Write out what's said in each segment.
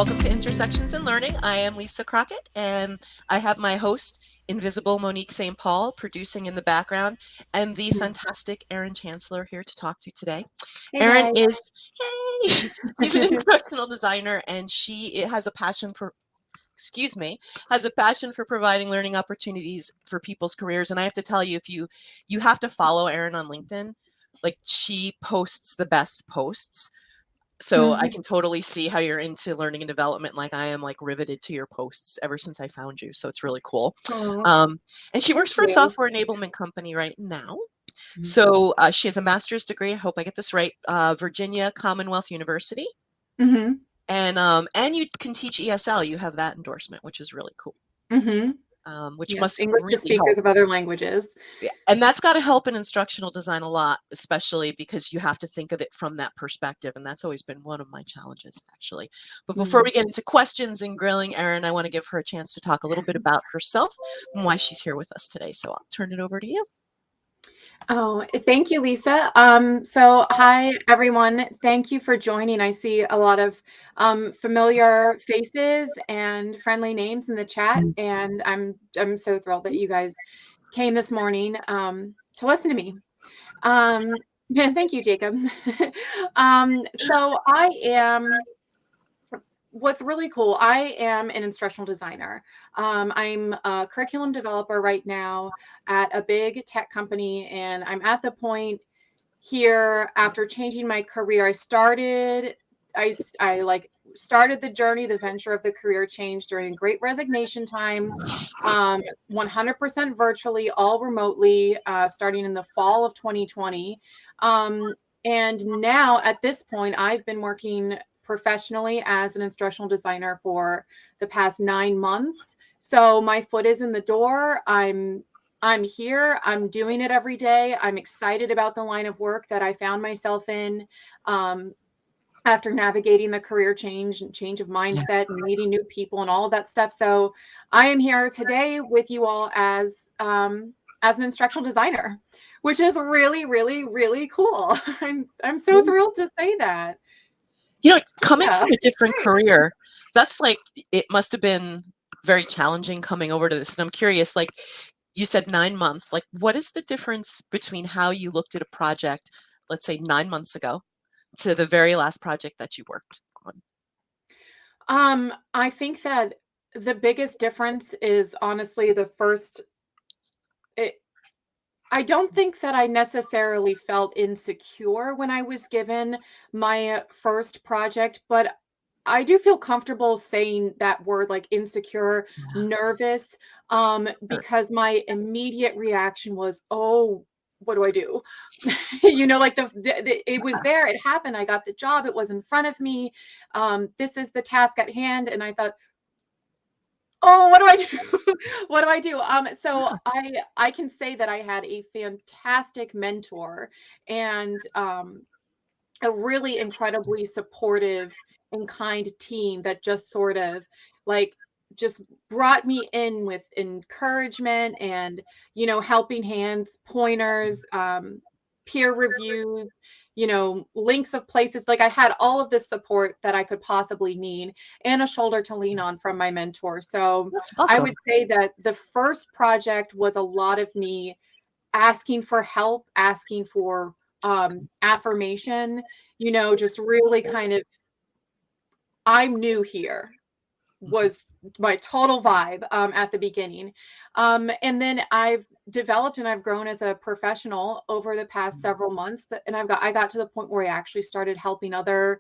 Welcome to Intersections in Learning. I am Lisa Crockett, and I have my host, Invisible Monique St. Paul, producing in the background, and the fantastic Erin Chancellor here to talk to today. Hey Erin guys. is, hey, she's an instructional designer, and she has a passion for providing learning opportunities for people's careers. And I have to tell you, if you have to follow Erin on LinkedIn, like she posts the best posts. So I can totally see how you're into learning and development. Like I am, like riveted to your posts ever since I found you. So it's really cool. And she works for a software enablement company right now. So she has a master's degree. I hope I get this right. Virginia Commonwealth University. And you can teach ESL. You have that endorsement, which is really cool. Which must English really to speakers help. of other languages. Yeah. And that's got to help in instructional design a lot, especially because you have to think of it from that perspective. And that's always been one of my challenges, actually. But before we get into questions and grilling Erin, I want to give her a chance to talk a little bit about herself and why she's here with us today. So I'll turn it over to you. Oh, thank you, Lisa. So hi, everyone. Thank you for joining. I see a lot of familiar faces and friendly names in the chat, and I'm so thrilled that you guys came this morning to listen to me. Thank you, Jacob. So I am. What's really cool, I am an instructional designer. I'm a curriculum developer right now at a big tech company, and I'm at the point here after changing my career. I started the journey, the venture of the career change during Great Resignation time, 100% virtually, all remotely, starting in the fall of 2020. And now at this point, I've been working professionally as an instructional designer for the past 9 months. So my foot is in the door. I'm here. I'm doing it every day. I'm excited about the line of work that I found myself in after navigating the career change and change of mindset and meeting new people and all of that stuff. So I am here today with you all as an instructional designer, which is really, really, really cool. I'm so thrilled to say that. You know, coming from a different career, that's like, it must have been very challenging coming over to this. And I'm curious, like you said, 9 months, like what is the difference between how you looked at a project, let's say 9 months ago, to the very last project that you worked on? I think that the biggest difference is honestly the first, I don't think that I necessarily felt insecure when I was given my first project, but I do feel comfortable saying that word, like insecure, nervous, because my immediate reaction was, oh, what do I do? Like it was there, it happened, I got the job, it was in front of me. This is the task at hand. And I thought, oh, what do I do? What do I do? So I can say that I had a fantastic mentor and a really incredibly supportive and kind team that just sort of like just brought me in with encouragement and helping hands, pointers, peer reviews, links of places. Like I had all of this support that I could possibly need and a shoulder to lean on from my mentor. So I would say that the first project was a lot of me asking for help, asking for affirmation, just really kind of, I'm new here was my total vibe at the beginning. And then I've developed and I've grown as a professional over the past several months and I got to the point where I actually started helping other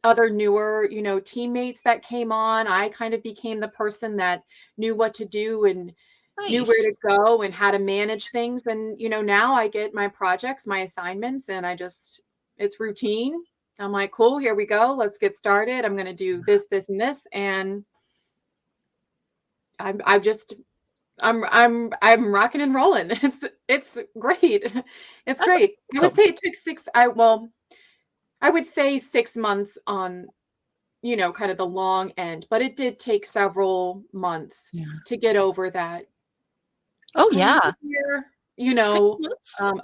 newer, teammates that came on. I kind of became the person that knew what to do and knew where to go and how to manage things. And, now I get my projects, my assignments, and it's routine. I'm like, cool, here we go. Let's get started. I'm going to do this, this, and this. And I'm rocking and rolling. It's great. It's great. I would say it took I would say 6 months on, kind of the long end, but it did take several months to get over that. Oh yeah.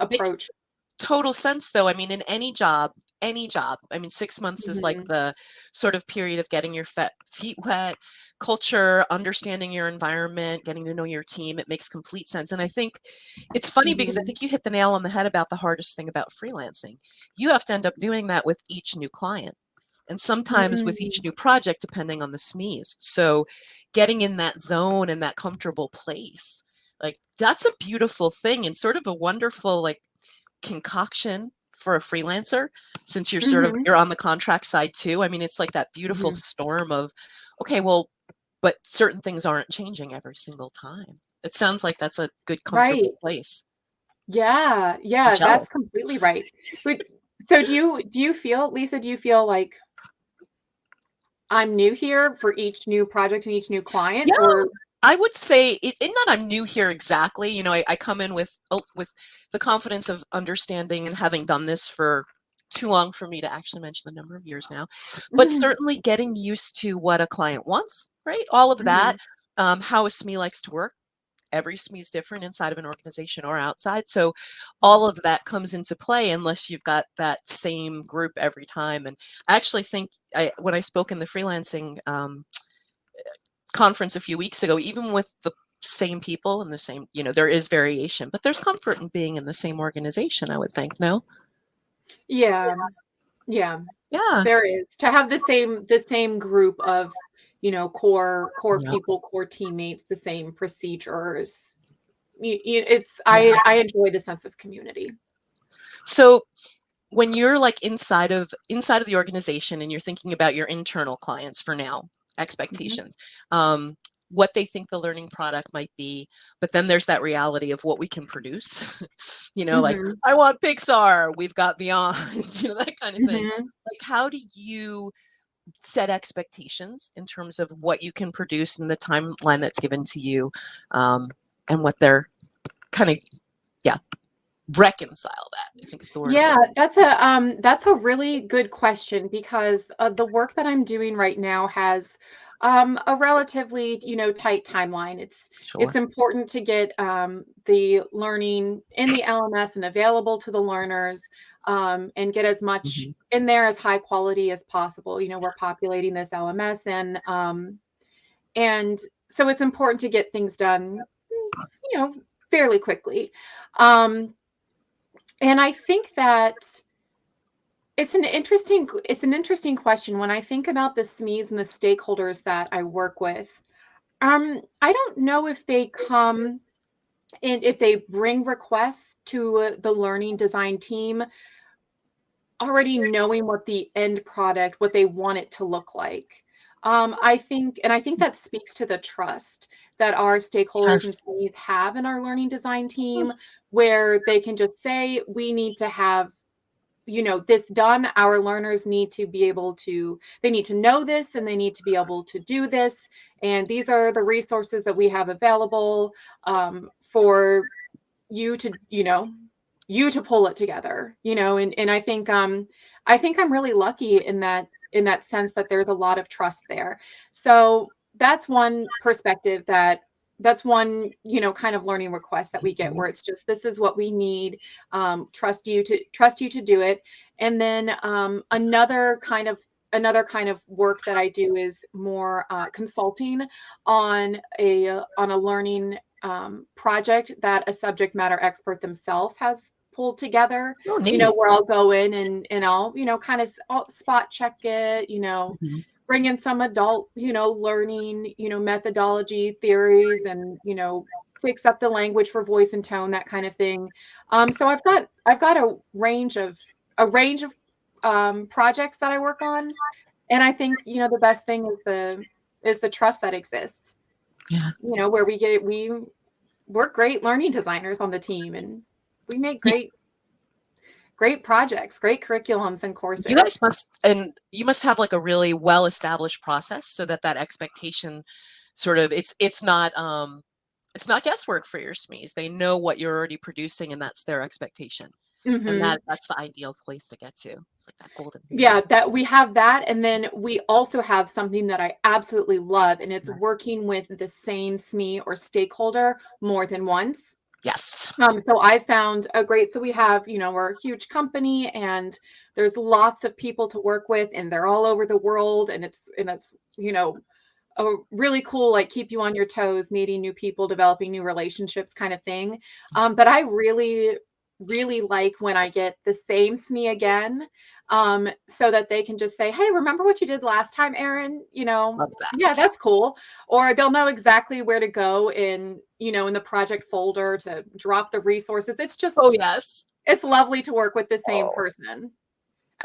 Approach. Makes total sense though. I mean, in any job, any job. I mean, 6 months is like Mhm. the sort of period of getting your feet wet, culture, understanding your environment, getting to know your team. It makes complete sense. And I think it's funny because I Mhm. think you hit the nail on the head about the hardest thing about freelancing. You have to end up doing that with each new client and sometimes with each Mhm. new project, depending on the SMEs. So getting in that zone and that comfortable place, like that's a beautiful thing and sort of a wonderful like concoction for a freelancer since Mhm. you're on the contract side too. I mean, it's like that beautiful Mhm. storm of, okay, well, but certain things aren't changing every single time. It sounds like that's a good, Right. comfortable place. Yeah. I'm Yeah, that's jealous. completely right. But so do you feel, Lisa, do you feel like I'm new here for each new project and each new client, Yeah, or I would say it not I'm new here exactly. You know, I come in with the confidence of understanding and having done this for too long for me to actually mention the number of years now, but Mhm. certainly getting used to what a client wants, right? All of that, Mhm. how a SME likes to work. Every SME is different inside of an organization or outside. So Mhm. all of that comes into play unless you've got that same group every time. And I actually think when I spoke in the freelancing conference a few weeks ago, even with the same people and the same, you know, there is variation, but there's comfort in being in the same organization, I would think. No? Yeah. Yeah. Yeah. There is. To have the same group of, core Yeah. people, core teammates, the same procedures. It's Yeah. I enjoy the sense of community. So when you're like inside of the organization and you're thinking about your internal clients for now, Mhm. expectations, um, what they think the learning product might be, but then there's that reality of what we can produce. You know, like Mhm. I want Pixar, we've got Beyond, you know, that kind of thing. Mhm. Like, how do you set expectations in terms of what you can produce in the timeline that's given to you, um, and what they're kind of, yeah, reconcile that, I think is the word I'm Yeah, looking. that's a really good question because the work that I'm doing right now has a relatively, tight timeline. It's Sure. important to get the learning in the LMS and available to the learners, and get as much Mhm. in there as high quality as possible. We're populating this LMS, and so it's important to get things done, you know, fairly quickly. Um, and I think that it's an interesting question. When I think about the SMEs and the stakeholders that I work with, I don't know if they come and if they bring requests to the learning design team already knowing what the end product, what they want it to look like. I think that speaks to the trust that our stakeholders and Yes. SMEs have in our learning design team, where they can just say, we need to have this done. Our learners need to be able to, they need to know this and they need to be able to do this. And these are the resources that we have available, for you to, pull it together, and I think I'm really lucky in that sense that there's a lot of trust there. So that's one perspective, that's one, kind of learning request that we get, Mhm. where it's just, this is what we need. Trust you to do it. And then another kind of work that I do is more consulting on a learning project that a subject matter expert themselves has pulled together, Oh, neat. where I'll go in and I'll, kind of spot check it, Mhm. bring in some adult, learning, methodology theories, and, fix up the language for voice and tone, that kind of thing. So I've got a range of projects that I work on, and I think, the best thing is the trust that exists, Yeah. where we're great learning designers on the team, and we make You great projects, great curriculums and you courses. guys must and you must have, like, a really well-established process so that that expectation sort of it's not guesswork for your SMEs. They know what you're already producing, and that's their expectation, and Hmm. that's the ideal place to get to. It's like that golden Yeah, mean. that we have that, and then we also have something that I absolutely love, and it's Yeah. working with the same SME or stakeholder more than once. Yes. So I found a great, so we have, we're a huge company and there's lots of people to work with and they're all over the world and it's, a really cool, like keep you on your toes, meeting new people, developing new relationships kind of thing. But I really, really like when I get the same SME again, so that they can just say, hey, remember what you did last time, Erin? Love Yeah, that. that's cool. Or they'll know exactly where to go in the project folder to drop the resources. Oh, yes. It's lovely to work with the same Oh. person.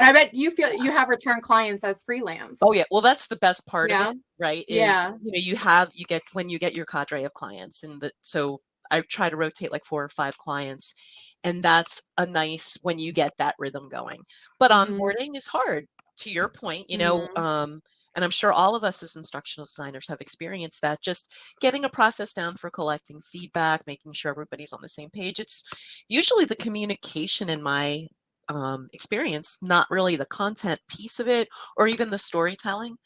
And I bet you feel you have return clients as freelance. Oh, yeah. Well, that's the best part of Yeah. it, right? Is, Yeah. you get when you get your cadre of clients, so I try to rotate like 4 or 5 clients, and that's a nice when you get that rhythm going. But Mhm. onboarding is hard, to your point, Mhm. and I'm sure all of us as instructional designers have experienced that, just getting a process down for collecting feedback, making sure everybody's on the same page. It's usually the communication in my experience, not really the content piece of it or even the storytelling.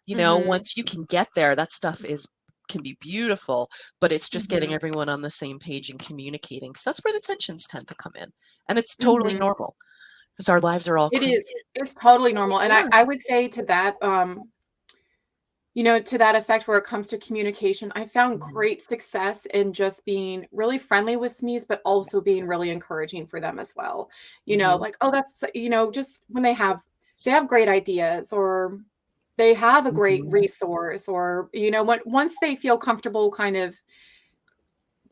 Mhm. Once you can get there, that stuff can be beautiful, but it's just getting Mhm. everyone on the same page and communicating, because that's where the tensions tend to come in. And it's totally Mhm. normal because our lives are all It crazy. is. It's totally normal. And I Yeah. I would say to that effect, where it comes to communication, I found Mhm. great success in just being really friendly with SMEs, but also Yes. being really encouraging for them as well. Mhm. Like, oh, that's, just when they have great ideas or they have a great Mhm. resource or, once they feel comfortable kind of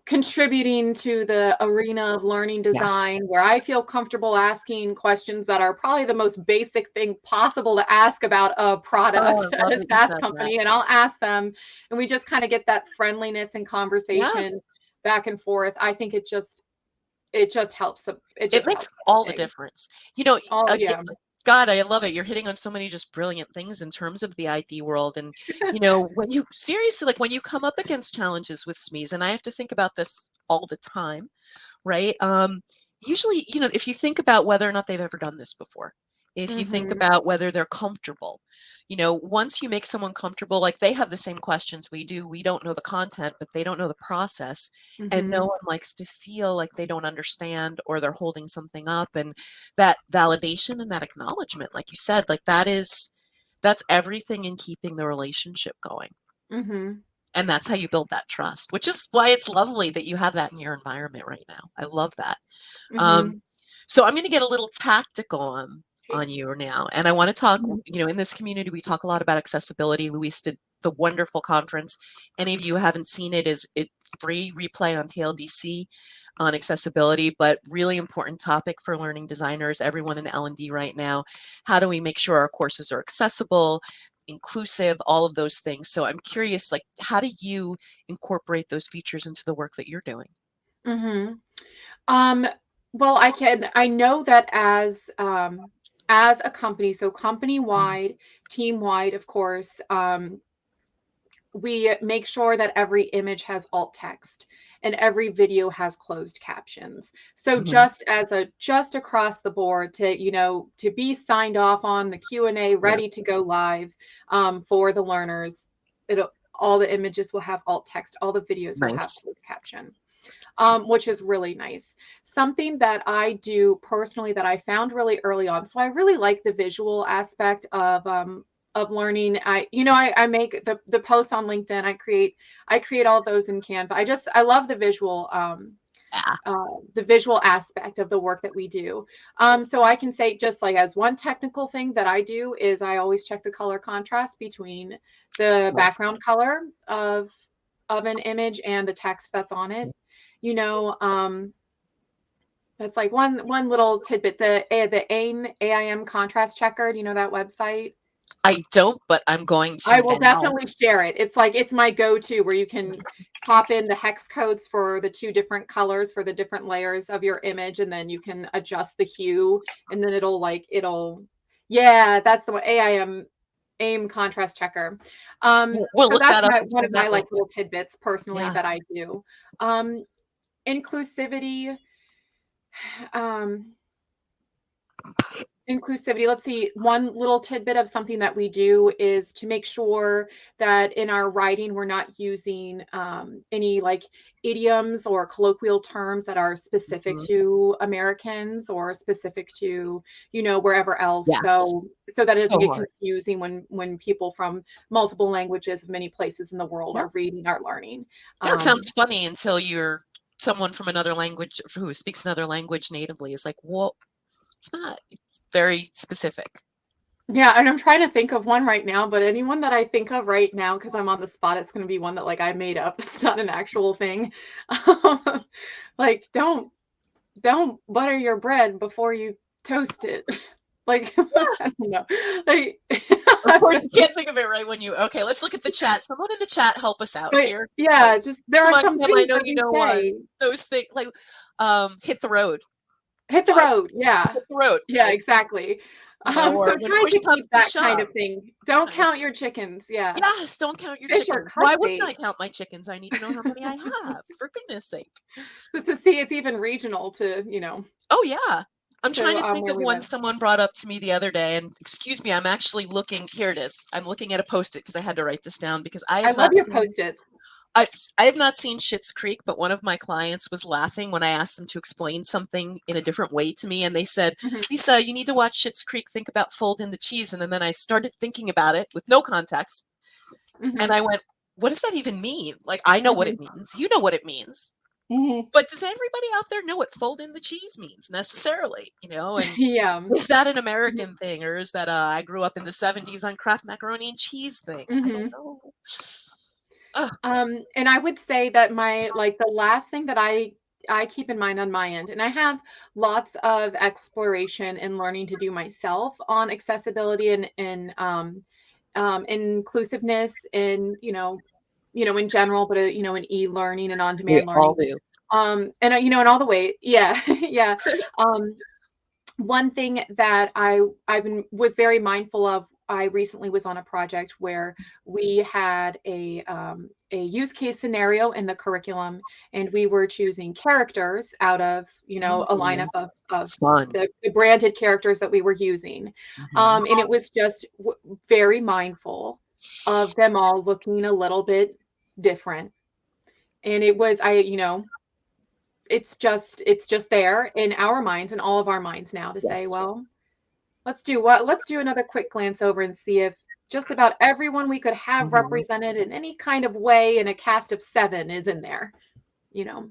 contributing to the arena of learning Yes. design where I feel comfortable asking questions that are probably the most basic thing possible to ask about a Oh, product I at love a that you SaaS said that. company. And I'll ask them, and we just kind of get that friendliness and Yeah. conversation back and forth. I think it just helps. It It just makes helps all the big. difference. You know, Oh aga yeah. God, I love it. You're hitting on so many just brilliant things in terms of the IT world. And, when you seriously, like when you come up against challenges with SMEs, and I have to think about this all the time, right? Usually, if you think about whether or not they've ever done this before, if you think Mhm. about whether they're comfortable, once you make someone comfortable, like they have the same questions we do. We don't know the content, but they don't know the process. And no Mhm. one likes to feel like they don't understand or they're holding something up. And that validation and that acknowledgement, like you said, like that's everything in keeping the relationship going. Mhm. And that's how you build that trust, which is why it's lovely that you have that in your environment right now. I love that. Um, Mhm. so I'm going to get a little tactical on you now, and I want to talk. Mhm. In this community, we talk a lot about accessibility. Luis did the wonderful conference. Any of you who haven't seen it, is it free replay on TLDC on accessibility, but really important topic for learning designers, everyone in L&D right now. How do we make sure our courses are accessible, inclusive, all of those things? So I'm curious, like, how do you incorporate those features into the work that you're doing? Mhm. Um, well, I know that as a company, so Mhm. company-wide, team-wide, of course, we make sure that every image has alt text and every video has closed captions. So Mhm. just across the board to be signed off on the Q&A, Yeah. ready to go live, for the learners, all the images will have alt text, all the videos will have Nice. closed caption, which is really nice. Something that I do personally that I found really early on. So I really like the visual aspect of learning. I make the posts on LinkedIn. I create all those in Canva. I love Yeah. the visual aspect of the work that we do. So I can say, just like as one technical thing that I do, is I always check the color contrast between the Nice. background color of an image and the text that's on it. You know, that's like one little tidbit. The AIM contrast checker. Do you know that website? I don't, but I'm going I to will now. definitely share it. It's my go-to, where you can pop in the hex codes for the two different colors for the different layers of your image, and then you can adjust the hue, and then yeah, that's the one. AIM contrast checker. We'll So look that's that up and one of send my that my like way. little tidbits personally Yeah. that I do. Um, Inclusivity. Um, Inclusivity. Let's see. One little tidbit of something that we do is to make sure that in our writing, we're not using any like idioms or colloquial terms that are specific Mhm. to Americans or specific to, wherever else. Yes. So that it doesn't So get hard. confusing when people from multiple languages of many places in the world Yeah. are reading our learning. Yeah, it sounds funny until you're someone from another language who speaks another language natively is like, well, it's not. It's very specific. Yeah, and I'm trying to think of one right now, but anyone that I think of right now, because I'm on the spot, it's going to be one that like I made up. That's not an actual thing. Like, don't butter your bread before you toast it. Like, I don't know. Like, Of course, you can't think of it right when you. Okay, let's look at the chat. Someone in the chat help us out but here. Like, yeah, just there come are on, some Kim. I things know that you we know what say. those things like. Hit the road. Hit the What? road. Yeah. Hit the road. Yeah, Like, exactly. or So when try push to comes keep to that kind shove, of thing. Don't kind of. count your chickens. Yeah. Yes, don't count your Fish are chickens. Why wouldn't I clickbait. count my chickens? I need to know how many I have. For goodness sake. See, it's even regional to, Oh yeah. I'm trying to think where of we one live. someone brought up to me the other day, and excuse me, I'm actually looking. Here it is. I'm looking at a post-it because I had to write this down because I I have love not your seen. post-its. I have not seen Schitt's Creek, but one of my clients was laughing when I asked them to explain something in a different way to me, and they said, Mhm, "Lisa, you need to watch Schitt's Creek. Think about fold in the cheese." And then I started thinking about it with no context, and mhm, I went, "What does that even mean? Like, I know what mhm, it means. You know what it means." mhm. But does everybody out there know what fold in the cheese means necessarily? And Yeah. is that an Mhm, American thing, or is that I grew up in the 70s on Kraft macaroni and cheese thing? I don't mhm. know. Ugh. And I would say that the last thing that I keep in mind on my end, and I have lots of exploration and learning to do myself on accessibility and inclusiveness in, in general, but in e-learning and We on-demand all learning. do. In all the way, yeah, yeah. Um, One thing that was very mindful of. I recently was on a project where we had a use case scenario in the curriculum, and we were choosing characters out of a lineup Mhm. of Fun. the branded characters that we were using, Mhm. and it was just very mindful of them all looking a little bit different, and it was it's just there in our minds and all of our minds now to say, Yes. well, let's do another quick glance over and see if just about everyone we could have Mhm. represented in any kind of way in a cast of 7 is in there. You know,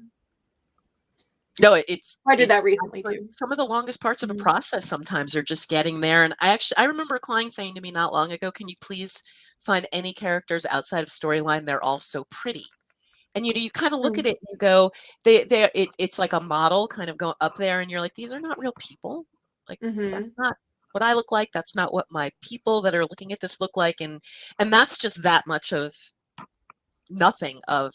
No, I did it's that recently actually too. some of the longest parts of a Mhm. process sometimes are just getting there, and I remember a client saying to me not long ago, "Can you please find any characters outside of storyline? They're all so pretty." And, you kinda look at Mm. it and you go, it's like a model kind of go up there, and you're like, "These are not real people. Like, that's Mhm. not what I look like. That's not what my people that are looking at this look like," and that's just that much of nothing of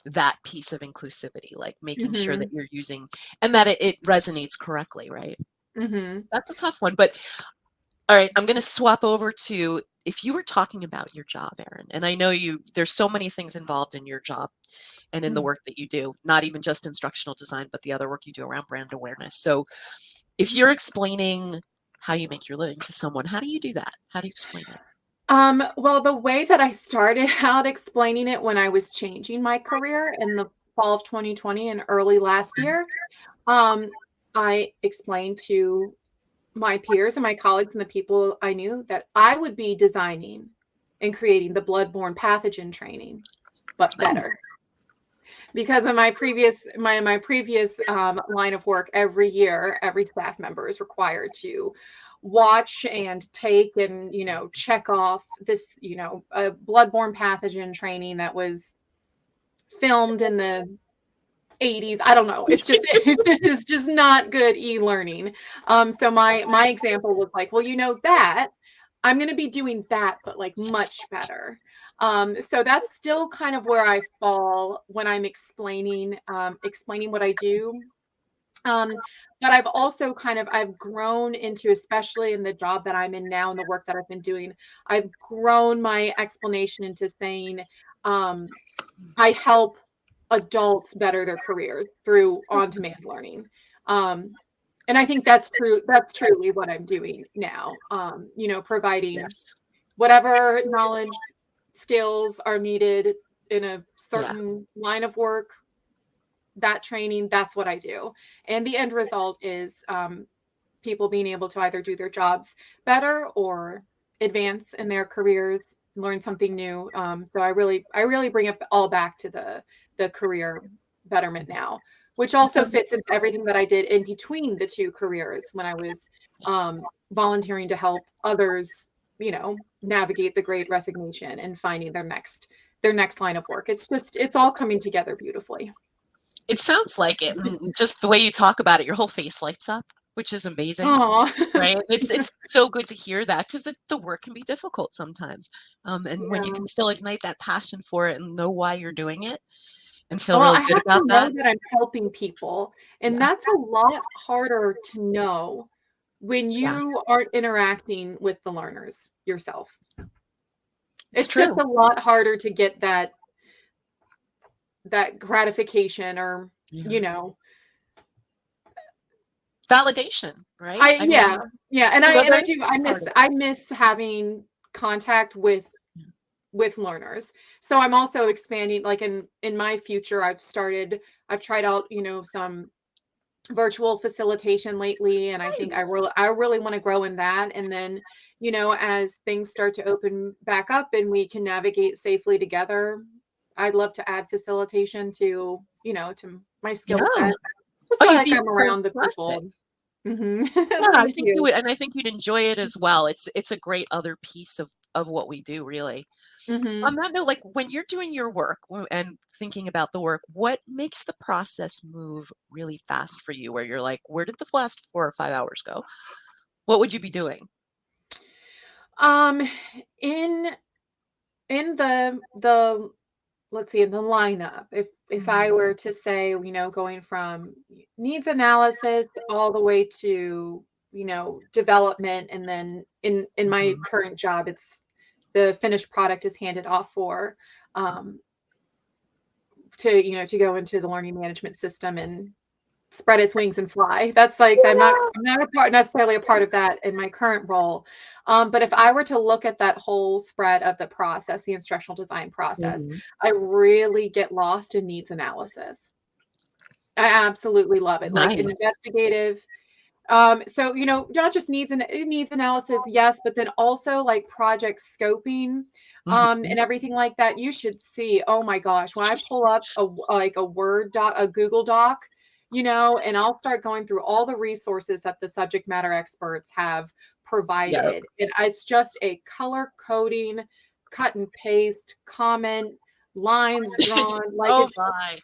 that piece of inclusivity, like making sure that Mhm. you're using and that it resonates correctly, right? Mhm. That's a tough one, but all right, I'm gonna swap over to if you were talking about your job, Erin, and I know there's so many things involved in your job and in the Mm. work that you do, not even just instructional design, but the other work you do around brand awareness. So if you're explaining how you make your living to someone, how do you do that? How do you explain it? Well, the way that I started out explaining it when I was changing my career in the fall of 2020 and early last year, um, I explained to my peers and my colleagues and the people I knew that I would be designing and creating the bloodborne pathogen training, but Nice. better. Because in my previous line of work, every year, every staff member is required to watch and take and check off this a bloodborne pathogen training that was filmed in the 80s. I don't know. It's just it's just not good e-learning. So my example was like, well, that I'm going to be doing that, but like much better. So that's still kind of where I fall when I'm explaining what I do. Um, but I've grown into, especially in the job that I'm in now and the work that I've been doing, I've grown my explanation into saying, um, I help adults better their careers through on-demand learning. Um, And I think that's true. That's truly what I'm doing now. Providing Yes. whatever knowledge, skills are needed in a Yeah. certain line of work, that training, that's what I do. And the end result is people being able to either do their jobs better or advance in their careers, learn something new. So I really bring it all back to the career betterment now, which also So, fits into everything that I did in between the two careers when I was volunteering to help others, navigate the Great Resignation and finding their next line of work. It's all coming together beautifully. it sounds like it. And just the way you talk about it, your whole face lights up, which is amazing. Oh, Right? It's so good to hear that because the work can be difficult sometimes. And when you yeah. can still ignite that passion for it and know why you're doing it and feel Well, really I good have to about know that. that I'm helping people, and Yeah. that's a lot harder to know when Yeah. you aren't interacting with the learners yourself. It's It's just true. a lot harder to get that gratification or, you Yeah. know. Validation, right? I I yeah, mean, yeah, and I and whether I it's do I part miss of I miss having contact it. with learners. So I'm also expanding, like in my future I've tried out, some virtual facilitation lately, and I think Nice. I really want to grow in that. And then, as things start to open back up and we can navigate safely together, I'd love to add facilitation to my skill Yeah. set, just Oh, so you'd like be I'm around the fantastic. people. Hmm. Yeah, I Thank think you you. would, and I think you'd enjoy it as well. It's a great other piece of what we do, really. On Hmm. that note, like when you're doing your work and thinking about the work, what makes the process move really fast for you? Where you're like, where did the last 4 or 5 hours go? What would you be doing? Um, in in the let's see, in the lineup, if I Mhm, were to say, going from needs analysis all the way to, development, and then in my mhm. current job, it's the finished product is handed off for um to go into the learning management system and spread its wings and fly. That's like I'm not necessarily a part of that in my current role. But if I were to look at that whole spread of the process, the instructional design process, Mhm. I really get lost in needs analysis. I absolutely love it. Like Nice. investigative. So not just needs analysis, yes, but then also like project scoping, Mhm. and everything like that. You should see. Oh my gosh, when I pull up like a Word doc, a Google Doc, and I'll start going through all the resources that the subject matter experts have Yep. provided, and it's just a color coding, cut and paste, comment, lines drawn, like Oh it's my.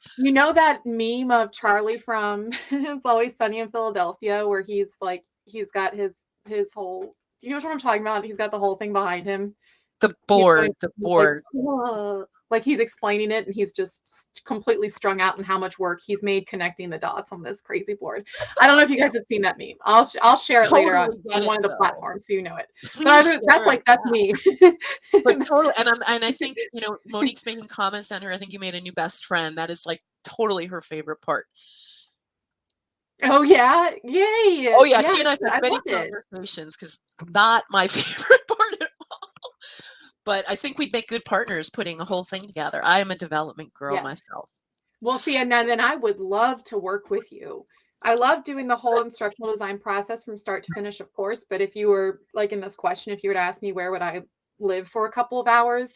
that meme of Charlie from It's Always Sunny in Philadelphia, where he's got his whole, do you know what I'm talking about? He's got the whole thing behind him. The He's going, board, the he's like, board. "Whoa," like he's explaining it, and he's just completely strung out and how much work he's made connecting the dots on this crazy board. That's I don't know if you awesome. guys have seen that meme. I'll share it later on Totally get on it one of the though. platforms so you know it. But Please share it. that's me. But totally, and I think, Monique's making comments on her. I think you made a new best friend. That is like totally her favorite part. Oh yeah, Oh yay! yeah, Yeah, she and I've had I many loved it. conversations because not my favorite part at all. But I think we'd make good partners putting a whole thing together. I am a development girl Yes. myself. Well, see, and then I would love to work with you. I love doing the whole instructional design process from start to finish, of course. But if you were like in this question, if you would ask me where would I live for a couple of hours,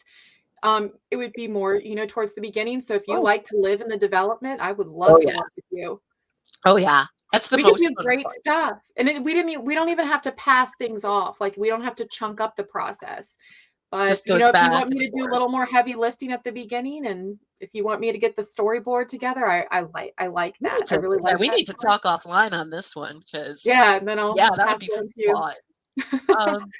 it would be more, towards the beginning. So if you Oh, like to live in the development, I would oh love to yeah, work with you. oh yeah. That's the We could most do fun great part. stuff, and we don't even have to pass things off. Like we don't have to chunk up the process. But, Just goes if you back want me and to do a forth. little more heavy lifting at the beginning, and if you want me to get the storyboard together, I like We that. need I to, really yeah, like we that need to part. talk offline on this one because Yeah, and then yeah, I'll that pass would be it on to you. fun. Um,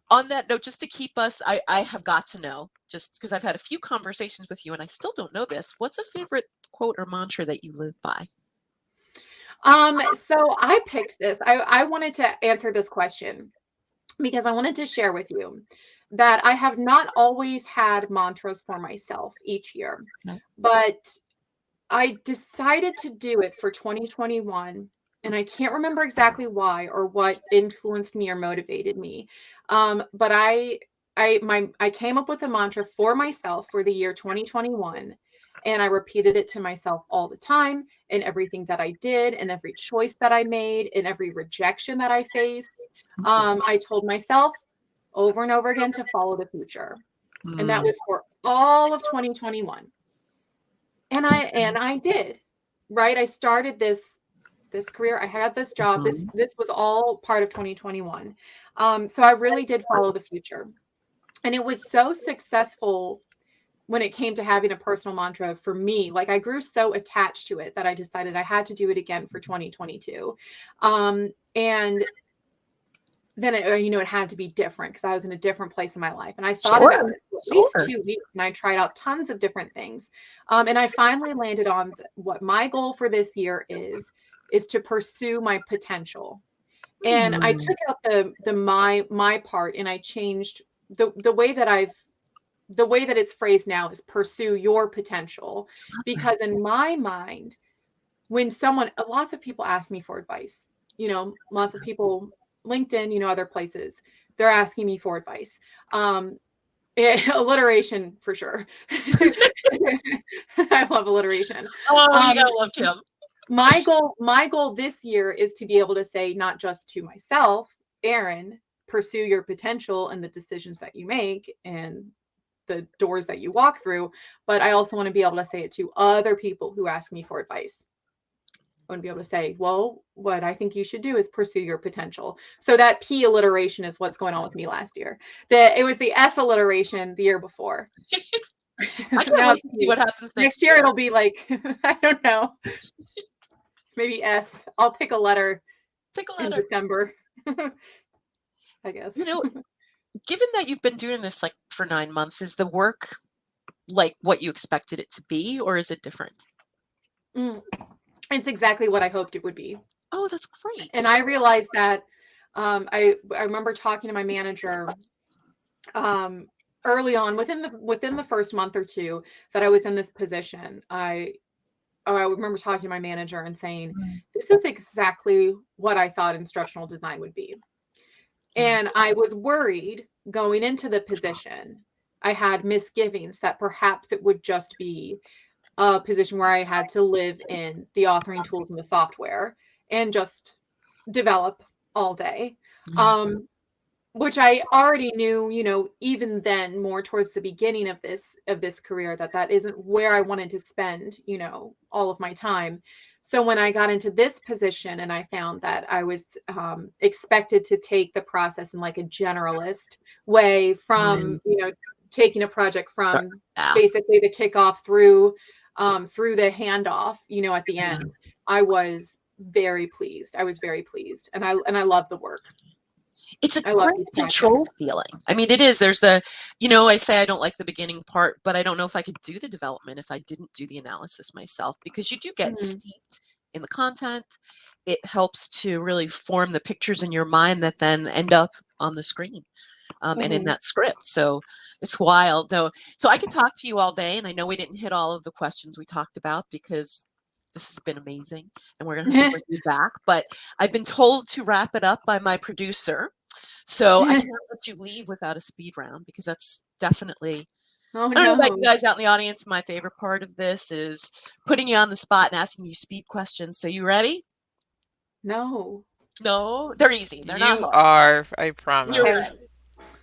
on that note, just to keep us, I have got to know, just because I've had a few conversations with you and I still don't know this. What's a favorite quote or mantra that you live by? So I picked this. I wanted to answer this question because I wanted to share with you that I have not always had mantras for myself each year, Okay. but I decided to do it for 2021 and I can't remember exactly why or what influenced me or motivated me. But I came up with a mantra for myself for the year 2021, and I repeated it to myself all the time in everything that I did, and every choice that I made, and every rejection that I faced. I told myself over and over again to follow the future. And that was for all of 2021. And I did. Right? I started this career. I had this job. This was all part of 2021. So I really did follow the future. And it was so successful when it came to having a personal mantra for me. Like I grew so attached to it that I decided I had to do it again for 2022. And then it had to be different because I was in a different place in my life. And I thought about it for at least 2 weeks, and I tried out tons of different things. And I finally landed on what my goal for this year is to pursue my potential. And I took out the my part, and I changed the way that it's phrased now is pursue your potential. Because in my mind, when lots of people ask me for advice, lots of people, LinkedIn, other places, they're asking me for advice. Alliteration for sure. I love alliteration. Oh, yeah, I love him. My goal this year is to be able to say, not just to myself, Erin, pursue your potential and the decisions that you make and the doors that you walk through, but I also want to be able to say it to other people who ask me for advice. I want to be able to say, well, what I think you should do is pursue your potential. So that P alliteration is what's going on with me last year. It was the F alliteration the year before. I can't wait to see what happens next year. It'll be like, I don't know, maybe S. I'll pick a letter. In December, I guess. Given that you've been doing this like for 9 months, is the work like what you expected it to be, or is it different? It's exactly what I hoped it would be. Oh, that's great. And I realized that I remember talking to my manager early on within the first month or two that I was in this position. I remember talking to my manager and saying, this is exactly what I thought instructional design would be. And I was worried going into the position. I had misgivings that perhaps it would just be a position where I had to live in the authoring tools and the software and just develop all day. Which I already knew, even then, more towards the beginning of this career, that isn't where I wanted to spend, all of my time. So when I got into this position and I found that I was expected to take the process in like a generalist way from, taking a project from basically the kickoff through the handoff, at the end, I was very pleased. I was very pleased, and I love the work. It's a great control feeling. I mean, it is. There's the, I say I don't like the beginning part, but I don't know if I could do the development if I didn't do the analysis myself, because you do get steeped in the content. It helps to really form the pictures in your mind that then end up on the screen and in that script. So it's wild, though. So I could talk to you all day, and I know we didn't hit all of the questions we talked about because this has been amazing, and we're going to have to bring you back. But I've been told to wrap it up by my producer. So I can't let you leave without a speed round, because that's definitely, I don't know about you guys out in the audience, my favorite part of this is putting you on the spot and asking you speed questions. So you ready? No. No, they're easy. They're not hard. Are, I promise. You're ready.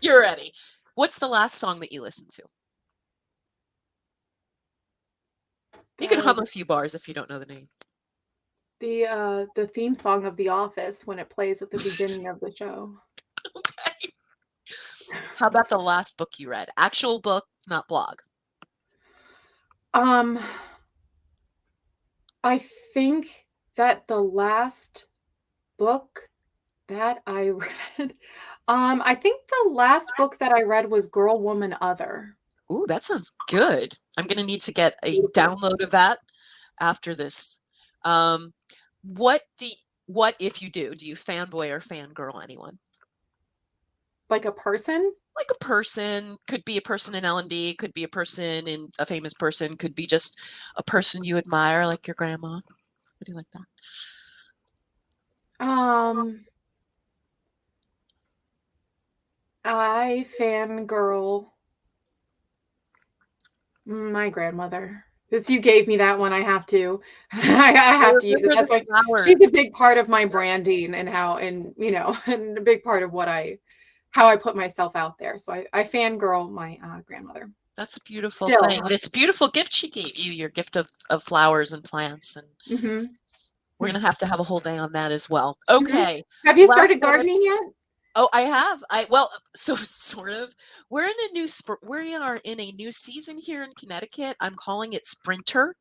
You're ready. What's the last song that you listened to? You can hum a few bars if you don't know the name. The theme song of The Office when it plays at the beginning of the show. Okay. How about the last book you read? Actual book, not blog. I think that the last book that I read, I think the last book that I read was Girl, Woman, Other. Ooh, that sounds good. I'm going to need to get a download of that after this. What if you do you fanboy or fangirl anyone? Like a person? Like a person. Could be a person in L&D, could be a person in a famous person, could be just a person you admire, like your grandma. What do you like that? I fangirl my grandmother. Since you gave me that one, I have to. I have to use it. Remember That's the why she's flowers. a big part of my branding and and a big part of how I put myself out there. So I fangirl my grandmother. That's a beautiful thing. Still. And it's a beautiful gift she gave you, your gift of flowers and plants. And we're going to have a whole day on that as well. Okay. Have you Last started minute. gardening yet? Oh, I have. So sort of. We are in a new season here in Connecticut. I'm calling it Sprinter.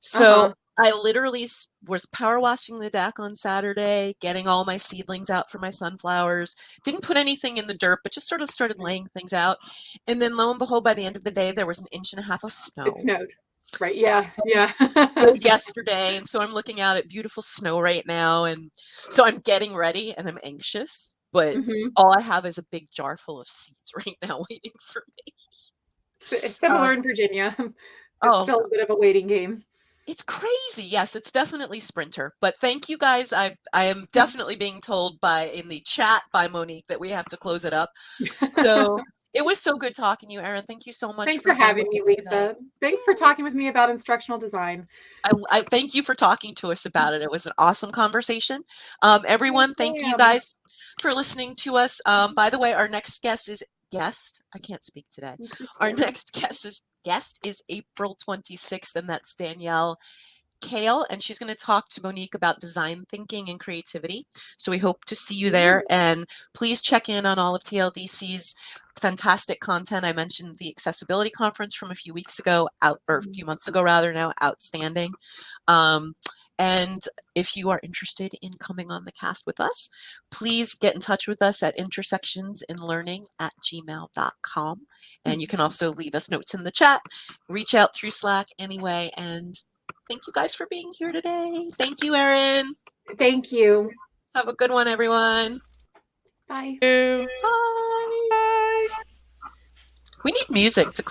So Uh-huh. I literally was power washing the deck on Saturday, getting all my seedlings out for my sunflowers. Didn't put anything in the dirt, but just sort of started laying things out. And then lo and behold, by the end of the day, there was 1.5 inches of It snow. snowed. Right. Yeah. Yeah. Snowed yesterday, and so I'm looking out at beautiful snow right now, and so I'm getting ready, and I'm anxious, but all I have is a big jar full of seeds right now waiting for me. It's similar in Virginia. It's Oh, still a bit of a waiting game. it's crazy. Yes, it's definitely Sprinter. But thank you guys. I am definitely being told in the chat by Monique that we have to close it up. So it was so good talking to you, Erin. Thank you so much Thanks for for being having with me, us today. Lisa. Thanks for talking with me about instructional design. I thank you for talking to us about it. It was an awesome conversation. Yes, Everyone, thank you ma'am. guys for listening to us. By the way, our next guest. I can't speak today. Our next guest is April 26th, and that's Danielle Kale, and she's going to talk to Monique about design thinking and creativity. So we hope to see you there. And please check in on all of TLDC's fantastic content. I mentioned the accessibility conference from a few weeks ago, or a few months ago rather now, outstanding. And if you are interested in coming on the cast with us, please get in touch with us at intersectionsinlearning@gmail.com. And you can also leave us notes in the chat, reach out through Slack anyway, and thank you guys for being here today. Thank you, Erin. Thank you. Have a good one, everyone. Bye. Bye. We need music to